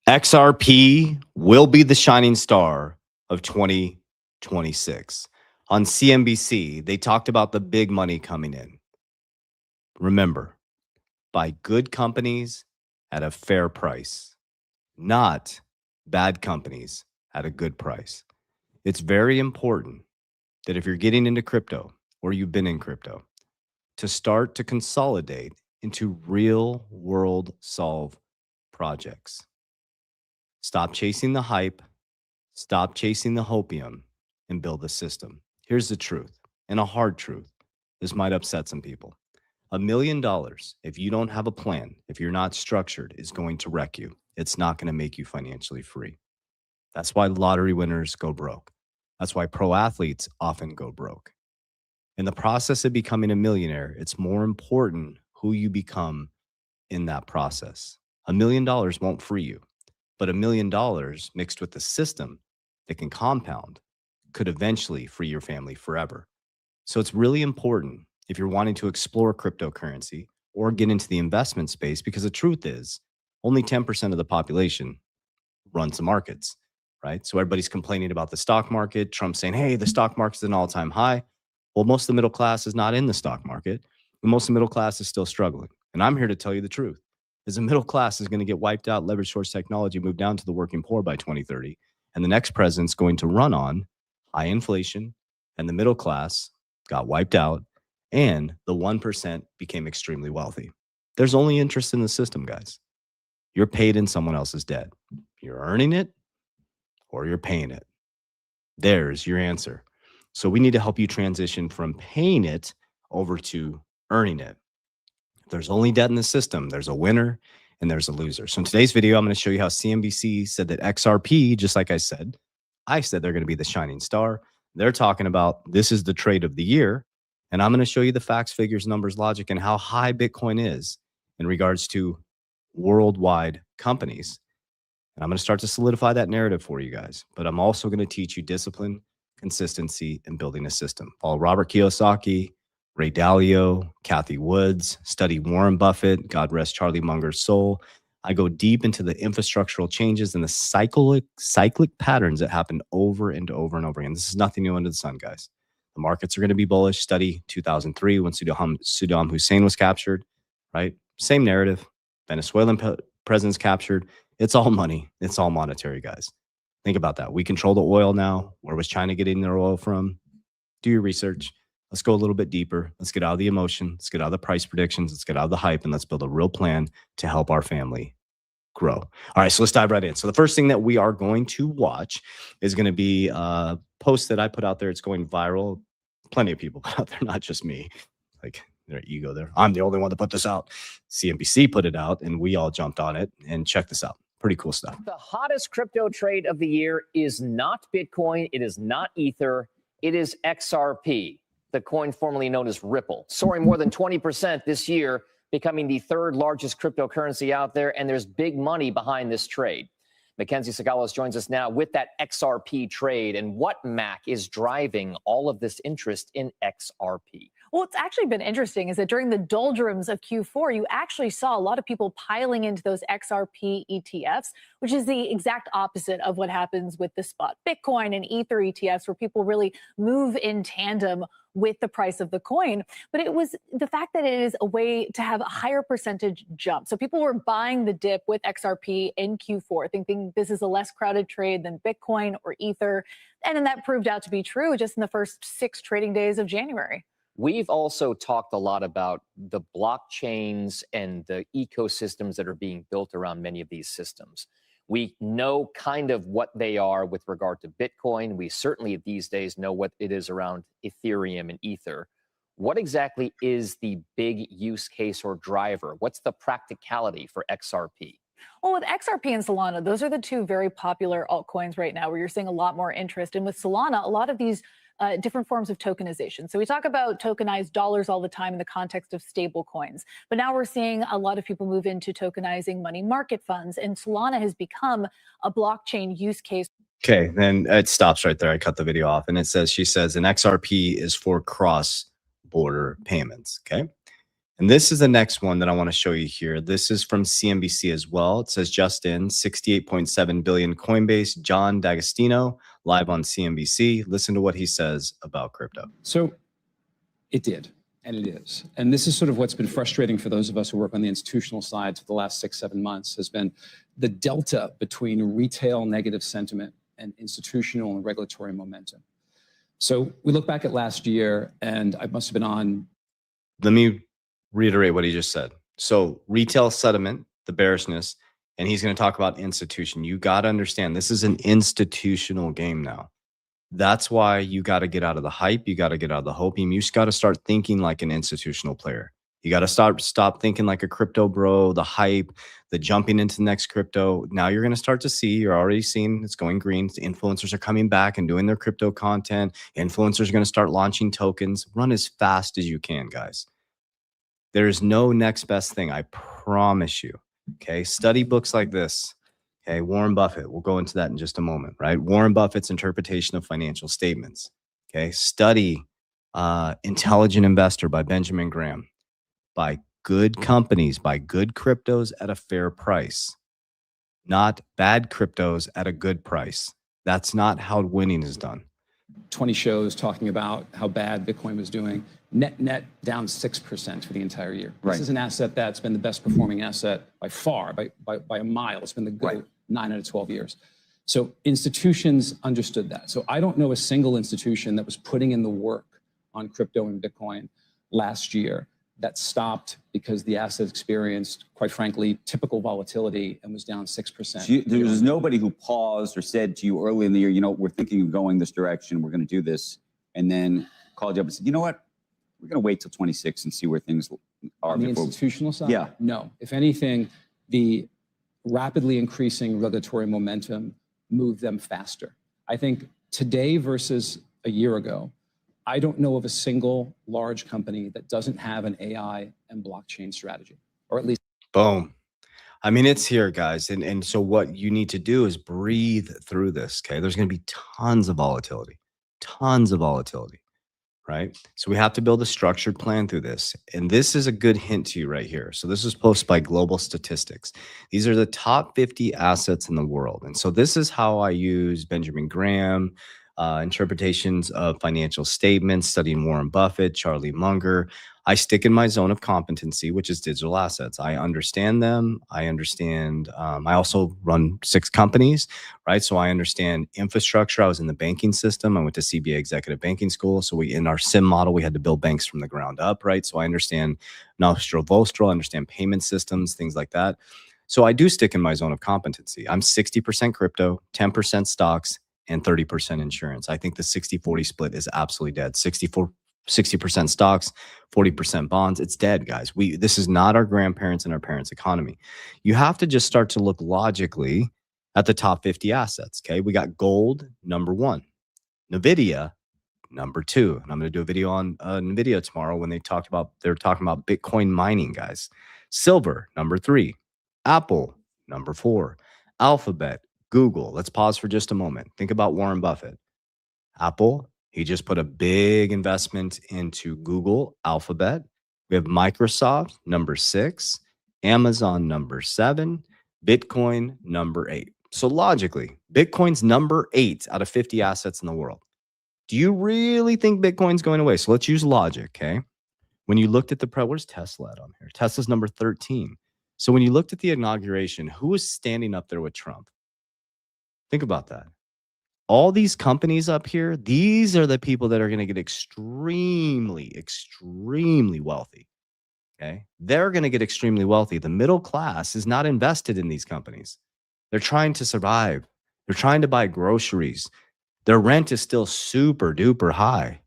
XRP will be the shining star of 2026. On CNBC, they talked about the big money coming in. Remember, buy good companies at a fair price, not bad companies at a good price. It's very important that if you're getting into crypto or you've been in crypto, to start to consolidate into real world solve projects. Stop chasing the hype, stop chasing the hopium, and build a system. Here's the truth, and a hard truth. This might upset some people. $1 million, if you don't have a plan, if you're not structured, is going to wreck you. It's not going to make you financially free. That's why lottery winners go broke. That's why pro athletes often go broke. In the process of becoming a millionaire, it's more important who you become in that process. $1 million won't free you, but $1 million mixed with the system that can compound could eventually free your family forever. So it's really important if you're wanting to explore cryptocurrency or get into the investment space, because the truth is only 10% of the population runs the markets, right? So everybody's complaining about the stock market. Trump saying, hey, the stock market's at an all-time high. Well, most of the middle class is not in the stock market. And most of the middle class is still struggling. And I'm here to tell you the truth. Is the middle class is going to get wiped out, leverage source technology, move down to the working poor by 2030. And the next president's going to run on high inflation, and the middle class got wiped out, and the 1% became extremely wealthy. There's only interest in the system, guys. You're paid in someone else's debt. You're earning it or you're paying it. There's your answer. So we need to help you transition from paying it over to earning it. If there's only debt in the system, there's a winner and there's a loser. So in today's video, I'm going to show you how CNBC said that XRP, just like I said they're going to be the shining star. They're talking about this is the trade of the year. And I'm going to show you the facts, figures, numbers, logic, and how high Bitcoin is in regards to worldwide companies. And I'm going to start to solidify that narrative for you guys. But I'm also going to teach you discipline, consistency, and building a system. Follow Robert Kiyosaki, Ray Dalio, Kathy Woods, study Warren Buffett, God rest Charlie Munger's soul. I go deep into the infrastructural changes and the cyclic patterns that happen over and over and over again. This is nothing new under the sun, guys. The markets are going to be bullish. Study 2003 when Saddam Hussein was captured, right? Same narrative. Venezuelan presidents captured. It's all money. It's all monetary, guys. Think about that. We control the oil now. Where was China getting their oil from? Do your research. Let's go a little bit deeper. Let's get out of the emotion. Let's get out of the price predictions. Let's get out of the hype, and let's build a real plan to help our family grow. All right, so let's dive right in. So the first thing that we are going to watch is going to be a post that I put out there. It's going viral. Plenty of people put out there, not just me. Like their ego there. I'm the only one that put this out. CNBC put it out, and we all jumped on it. And check this out. Pretty cool stuff. The hottest crypto trade of the year is not Bitcoin. It is not Ether. It is XRP, the coin formerly known as Ripple, soaring more than 20% this year, becoming the third largest cryptocurrency out there. And there's big money behind this trade. Mackenzie Sagalos joins us now with that XRP trade and what, Mac, is driving all of this interest in XRP. Well, what's actually been interesting is that during the doldrums of Q4, you actually saw a lot of people piling into those XRP ETFs, which is the exact opposite of what happens with the spot Bitcoin and Ether ETFs, where people really move in tandem with the price of the coin. But it was the fact that it is a way to have a higher percentage jump. So people were buying the dip with XRP in Q4, thinking this is a less crowded trade than Bitcoin or Ether. And then that proved out to be true just in the first 6 trading days of January. We've also talked a lot about the blockchains and the ecosystems that are being built around many of these systems. We know kind of what they are with regard to Bitcoin. We certainly these days know what it is around Ethereum and Ether. What exactly is the big use case or driver? What's the practicality for XRP? Well, with XRP and Solana, those are the two very popular altcoins right now where you're seeing a lot more interest. And with Solana, a lot of these different forms of tokenization. So we talk about tokenized dollars all the time in the context of stable coins, but now we're seeing a lot of people move into tokenizing money market funds, and Solana has become a blockchain use case. Okay, then it stops right there. I cut the video off, and it says, she says, an XRP is for cross-border payments, okay? And this is the next one that I want to show you here. This is from CNBC as well. It says just in 68.7 billion Coinbase, John D'Agostino, live on CNBC. Listen to what he says about crypto. So it did, and it is. And this is sort of what's been frustrating for those of us who work on the institutional side for the last 6-7 months, has been the delta between retail negative sentiment and institutional and regulatory momentum. So we look back at last year, and I must have been on. Let me reiterate what he just said. So retail sentiment, the bearishness, and he's going to talk about institution. You got to understand, this is an institutional game now. That's why you got to get out of the hype. You got to get out of the hoping. You just got to start thinking like an institutional player. You got to stop thinking like a crypto bro, the hype, the jumping into the next crypto. Now you're going to start to see, you're already seeing it's going green. The influencers are coming back and doing their crypto content. Influencers are going to start launching tokens. Run as fast as you can, guys. There's no next best thing. I promise you. Okay. Study books like this. Okay. Warren Buffett. We'll go into that in just a moment, right? Warren Buffett's interpretation of financial statements. Okay. Study Intelligent Investor by Benjamin Graham. Buy good companies, buy good cryptos at a fair price, not bad cryptos at a good price. That's not how winning is done. 20 shows talking about how bad Bitcoin was doing. Net down 6% for the entire year. Right. This is an asset that's been the best performing asset by far, by a mile. It's been the GOAT 9 out of 12 years. So institutions understood that. So I don't know a single institution that was putting in the work on crypto and Bitcoin last year that stopped because the asset experienced, quite frankly, typical volatility and was down 6%. So there was nobody who paused or said to you early in the year, you know, we're thinking of going this direction, we're going to do this, and then called you up and said, you know what, we're going to wait till 26 and see where things are. On the institutional side? Yeah. No. If anything, the rapidly increasing regulatory momentum moved them faster. I think today versus a year ago, I don't know of a single large company that doesn't have an AI and blockchain strategy, or at least. Boom. I mean, it's here, guys. And so what you need to do is breathe through this. Okay. There's going to be tons of volatility, right? So we have to build a structured plan through this. And this is a good hint to you right here. So this is posted by Global Statistics. These are the top 50 assets in the world. And so this is how I use Benjamin Graham, interpretations of financial statements, studying Warren Buffett, Charlie Munger. I stick in my zone of competency, which is digital assets. I understand them. I understand. I also run 6 companies, right? So I understand infrastructure. I was in the banking system. I went to CBA Executive Banking School. So in our SIM model, we had to build banks from the ground up, right? So I understand Nostro Vostro, I understand payment systems, things like that. So I do stick in my zone of competency. I'm 60% crypto, 10% stocks, and 30% insurance. I think the 60-40 split is absolutely dead. 60% stocks, 40% bonds. It's dead, guys. This is not our grandparents' and our parents' economy. You have to just start to look logically at the top 50 assets. Okay. We got gold, number 1, Nvidia, number 2. And I'm going to do a video on Nvidia tomorrow when they're talking about Bitcoin mining, guys. Silver, number 3, Apple, number 4, Alphabet, Google. Let's pause for just a moment. Think about Warren Buffett. Apple, he just put a big investment into Google, Alphabet. We have Microsoft, number 6, Amazon, number 7, Bitcoin, number 8. So logically, Bitcoin's number 8 out of 50 assets in the world. Do you really think Bitcoin's going away? So let's use logic, okay? When you looked at where's Tesla at on here? Tesla's number 13. So when you looked at the inauguration, who was standing up there with Trump? Think about that. All these companies up here, these are the people that are going to get extremely, extremely wealthy. Okay. They're going to get extremely wealthy. The middle class is not invested in these companies. They're trying to survive. They're trying to buy groceries. Their rent is still super duper high.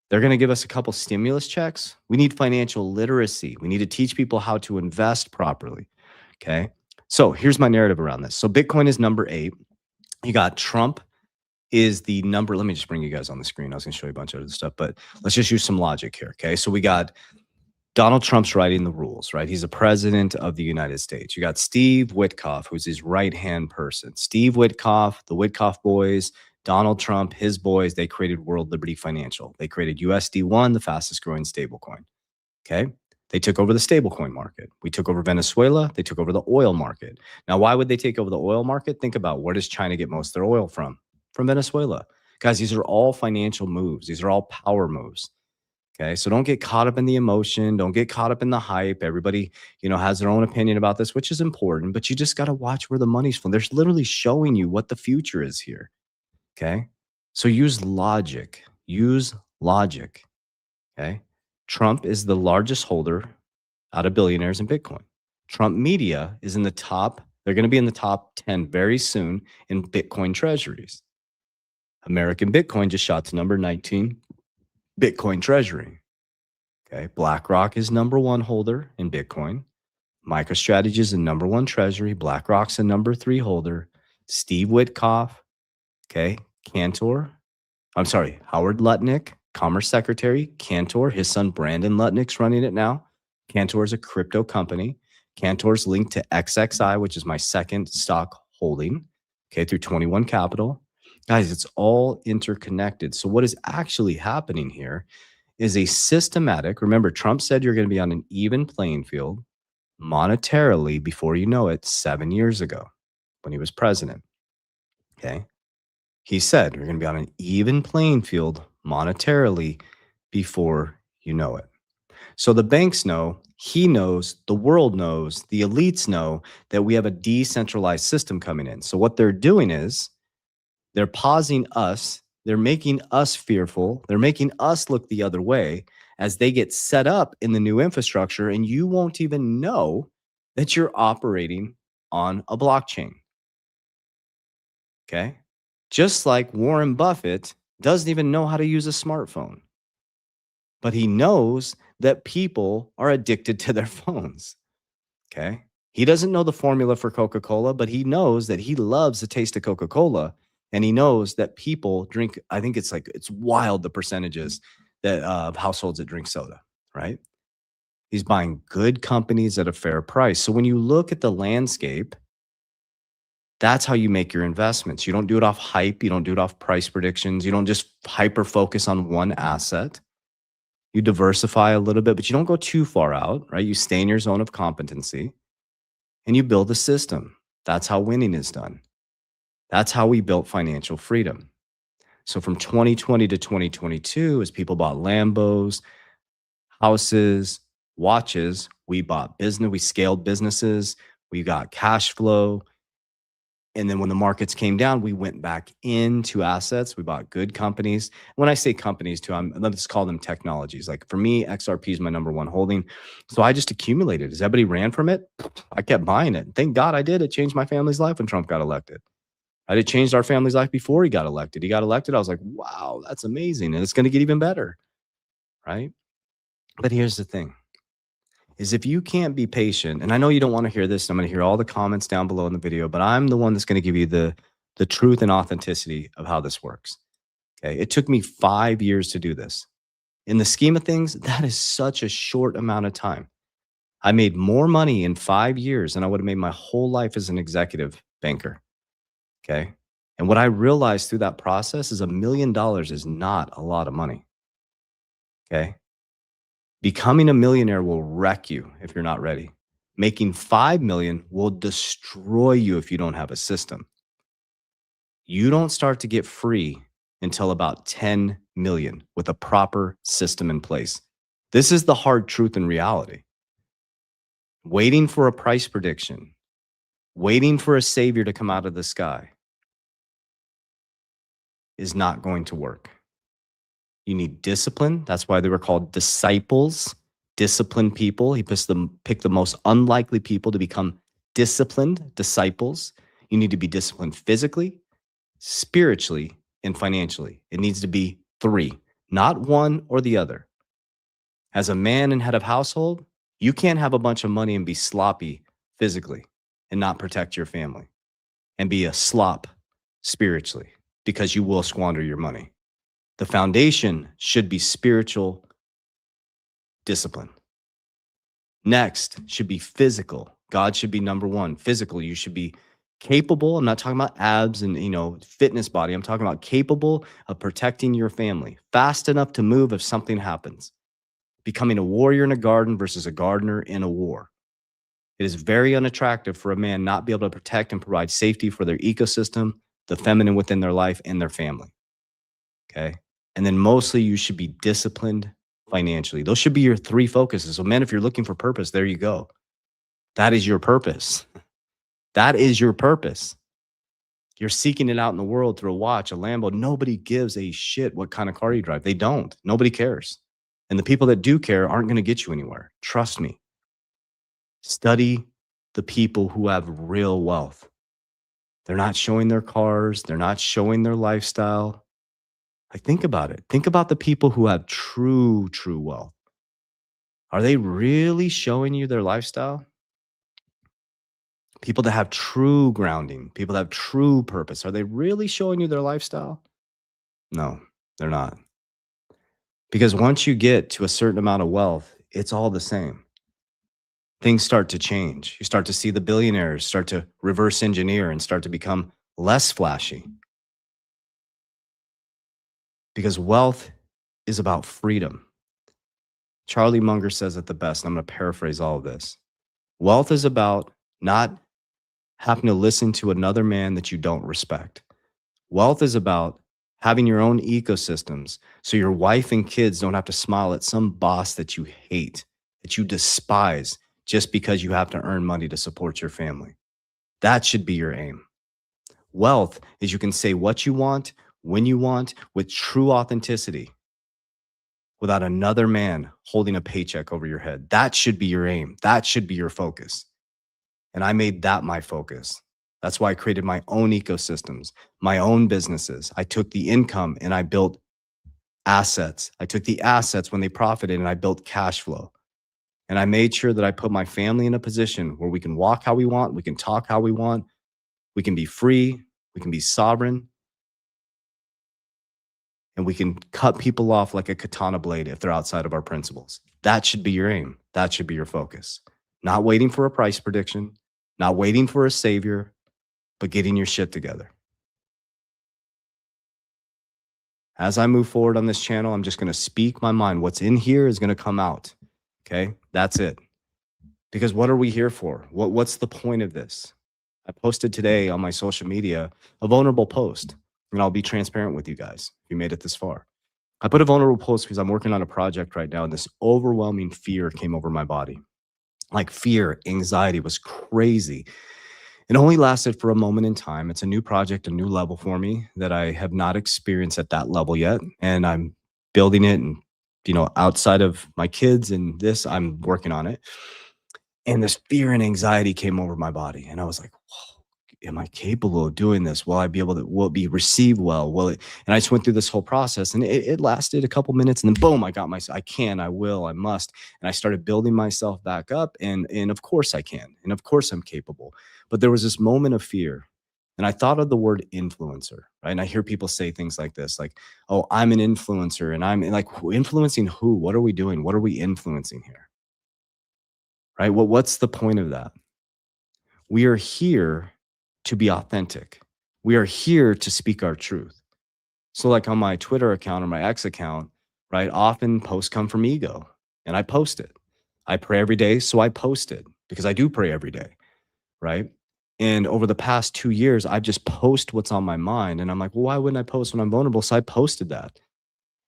They're going to give us a couple stimulus checks. We need financial literacy. We need to teach people how to invest properly. Okay. So here's my narrative around this. So Bitcoin is number 8. You got Trump is the number. Let me just bring you guys on the screen. I was going to show you a bunch of other stuff, but let's just use some logic here. Okay. So we got Donald Trump's writing the rules, right? He's the president of the United States. You got Steve Witkoff, who's his right-hand person. Steve Witkoff, the Witkoff boys, Donald Trump, his boys, they created World Liberty Financial. They created USD1, the fastest growing stablecoin. Okay. They took over the stablecoin market. We took over Venezuela. They took over the oil market. Now, why would they take over the oil market? Think about, where does China get most of their oil from? From Venezuela. Guys, these are all financial moves. These are all power moves. Okay, so don't get caught up in the emotion. Don't get caught up in the hype. Everybody, has their own opinion about this, which is important, but you just got to watch where the money's from. They're literally showing you what the future is here. Okay, so use logic. Use logic. Okay, Trump is the largest holder out of billionaires in Bitcoin. Trump Media is in the top. They're going to be in the top 10 very soon in Bitcoin treasuries. American Bitcoin just shot to number 19 Bitcoin treasury. Okay, BlackRock is number 1 holder in Bitcoin. MicroStrategy is the number 1 treasury. BlackRock's the number 3 holder. Steve Witkoff, okay, Howard Lutnick, Commerce Secretary, Cantor, his son Brandon Lutnick's running it now. Cantor is a crypto company. Cantor's linked to XXI, which is my second stock holding, okay, through 21 Capital. Guys, it's all interconnected. So what is actually happening here is a systematic, remember, Trump said you're going to be on an even playing field monetarily before you know it 7 years ago when he was president, okay? He said you're going to be on an even playing field monetarily before you know it. So the banks know, he knows, the world knows, the elites know that we have a decentralized system coming in. So what they're doing is they're pausing us. They're making us fearful. They're making us look the other way as they get set up in the new infrastructure, and you won't even know that you're operating on a blockchain. Okay? Just like Warren Buffett doesn't even know how to use a smartphone, but he knows that people are addicted to their phones. Okay? He doesn't know the formula for Coca-Cola, but he knows that he loves the taste of Coca-Cola. And he knows that people drink, I think it's wild the percentages that of households that drink soda, right? He's buying good companies at a fair price. So when you look at the landscape, that's how you make your investments. You don't do it off hype. You don't do it off price predictions. You don't just hyper focus on one asset. You diversify a little bit, but you don't go too far out, right? You stay in your zone of competency and you build a system. That's how winning is done. That's how we built financial freedom. So from 2020 to 2022, as people bought Lambos, houses, watches, we bought business, we scaled businesses, we got cash flow. And then when the markets came down, we went back into assets. We bought good companies. When I say companies too, let's call them technologies. Like for me, XRP is my number 1 holding. So I just accumulated. As everybody ran from it, I kept buying it. Thank God I did. It changed my family's life when Trump got elected. It changed our family's life before he got elected. He got elected. I was like, wow, that's amazing. And it's going to get even better, right? But here's the thing, is if you can't be patient, and I know you don't want to hear this, I'm going to hear all the comments down below in the video, but I'm the one that's going to give you the truth and authenticity of how this works. Okay. It took me 5 years to do this. In the scheme of things, that is such a short amount of time. I made more money in 5 years than I would have made my whole life as an executive banker. Okay. And what I realized through that process is $1 million is not a lot of money. Okay. Becoming a millionaire will wreck you if you're not ready. Making 5 million will destroy you if you don't have a system. You don't start to get free until about 10 million with a proper system in place. This is the hard truth and reality. Waiting for a price prediction, waiting for a savior to come out of the sky is not going to work. You need discipline. That's why they were called disciples, disciplined people. He picked the most unlikely people to become disciplined disciples. You need to be disciplined physically, spiritually, and financially. It needs to be 3, not one or the other. As a man and head of household, you can't have a bunch of money and be sloppy physically and not protect your family and be a slop spiritually, because you will squander your money. The foundation should be spiritual discipline. Next should be physical. God should be number 1. Physical, you should be capable. I'm not talking about abs and, fitness body. I'm talking about capable of protecting your family, fast enough to move if something happens. becoming a warrior in a garden versus a gardener in a war. It is very unattractive for a man not be able to protect and provide safety for their ecosystem, the feminine within their life, and their family. Okay. And then mostly you should be disciplined financially. Those should be your 3 focuses. So men, if you're looking for purpose, there you go. That is your purpose. That is your purpose. You're seeking it out in the world through a watch, a Lambo. Nobody gives a shit what kind of car you drive. They don't. Nobody cares. And the people that do care aren't going to get you anywhere. Trust me. Study the people who have real wealth. They're not showing their cars. They're not showing their lifestyle. Like, think about it. Think about the people who have true wealth. Are they really showing you their lifestyle? People that have true grounding, people that have true purpose, are they really showing you their lifestyle? No, they're not. Because once you get to a certain amount of wealth, it's all the same. Things start to change. You start to see the billionaires start to reverse engineer and start to become less flashy. Because wealth is about freedom. Charlie Munger says it the best, and I'm going to paraphrase all of this. Wealth is about not having to listen to another man that you don't respect. Wealth is about having your own ecosystems so your wife and kids don't have to smile at some boss that you hate, that you despise, just because you have to earn money to support your family. That should be your aim. Wealth is you can say what you want, when you want, with true authenticity, without another man holding a paycheck over your head. That should be your aim. That should be your focus. And I made that my focus. That's why I created my own ecosystems, my own businesses. I took the income and I built assets. I took the assets when they profited and I built cash flow. And I made sure that I put my family in a position where we can walk how we want, we can talk how we want, we can be free, we can be sovereign, and we can cut people off like a katana blade if they're outside of our principles. That should be your aim. That should be your focus. Not waiting for a price prediction, not waiting for a savior, but getting your shit together. As I move forward on this channel, I'm just going to speak my mind. What's in here is going to come out. Okay, that's it. Because what are we here for? What's the point of this? I posted today on my social media a vulnerable post, and I'll be transparent with you guys if you made it this far. I put a vulnerable post because I'm working on a project right now, and this overwhelming fear came over my body. Like fear, anxiety was crazy. It only lasted for a moment in time. It's a new project, a new level for me that I have not experienced at that level yet. And I'm building it, and, you know, outside of my kids and this, I'm working on it. And this fear and anxiety came over my body. And I was like, whoa, am I capable of doing this? Will I be able to, will it be received well? Will it? And I just went through this whole process, and it lasted a couple minutes, and then boom, I got myself, I can, I will, I must. And I started building myself back up, and of course I can. And of course I'm capable. But there was this moment of fear. And I thought of the word influencer, right? And I hear people say things like this, like, oh, I'm an influencer. And I'm like, influencing who? What are we doing? What are we influencing here? Right? Well, what's the point of that? We are here to be authentic. We are here to speak our truth. So like on my Twitter account or my X account, right? Often posts come from ego, and I post it. I pray every day, so I post it because I do pray every day, right? And over the past 2 years, I just post what's on my mind. And I'm like, well, why wouldn't I post when I'm vulnerable? So I posted that.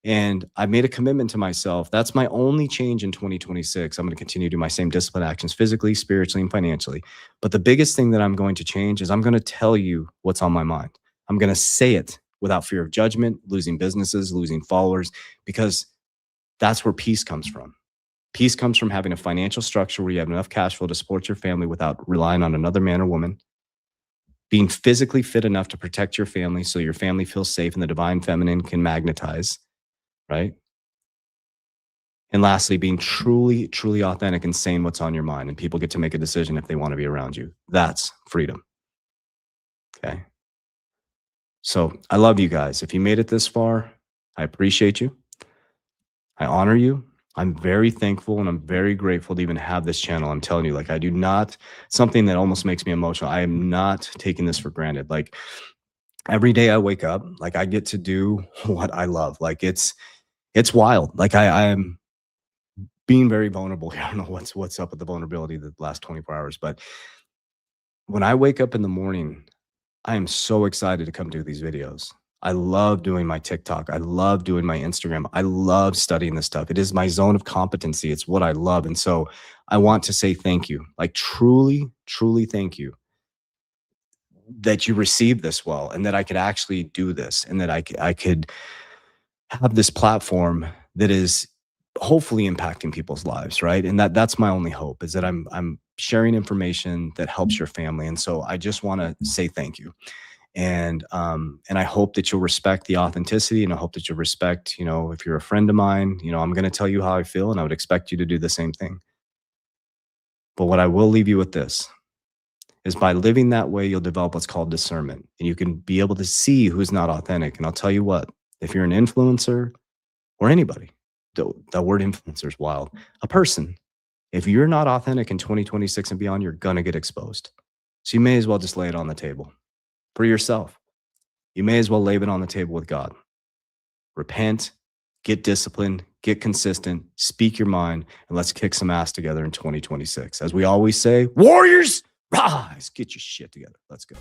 And I made a commitment to myself. That's my only change in 2026. I'm going to continue to do my same discipline actions physically, spiritually, and financially. But the biggest thing that I'm going to change is I'm going to tell you what's on my mind. I'm going to say it without fear of judgment, losing businesses, losing followers, because that's where peace comes from. Peace comes from having a financial structure where you have enough cash flow to support your family without relying on another man or woman. Being physically fit enough to protect your family so your family feels safe and the divine feminine can magnetize. Right? And lastly, being truly authentic and saying what's on your mind, and people get to make a decision if they want to be around you. That's freedom. Okay. So I love you guys. If you made it this far, I appreciate you. I honor you. I'm very thankful and I'm very grateful to even have this channel. I'm telling you, like, I do not, something that almost makes me emotional. I am not taking this for granted. Like, every day I wake up, like, I get to do what I love. Like, it's wild. Like, I'm being very vulnerable here. I don't know what's up with the vulnerability the last 24 hours, but when I wake up in the morning, I am so excited to come do these videos. I love doing my TikTok. I love doing my Instagram. I love studying this stuff. It is my zone of competency. It's what I love. And so I want to say thank you, like truly, truly thank you that you received this well, and that I could actually do this, and that I could have this platform that is hopefully impacting people's lives, right? And that's my only hope, is that I'm sharing information that helps your family. And so I just want to say thank you. And I hope that you'll respect the authenticity, and I hope that you'll respect, you know, if you're a friend of mine, you know, I'm going to tell you how I feel, and I would expect you to do the same thing. But what I will leave you with this is, by living that way, you'll develop what's called discernment, and you can be able to see who's not authentic. And I'll tell you what, if you're an influencer or anybody, the word influencer is wild, a person, if you're not authentic in 2026 and beyond, you're going to get exposed. So you may as well just lay it on the table for yourself. You may as well lay it on the table with God. Repent, get disciplined, get consistent, speak your mind, and let's kick some ass together in 2026. As we always say, Warriors, rise, get your shit together. Let's go.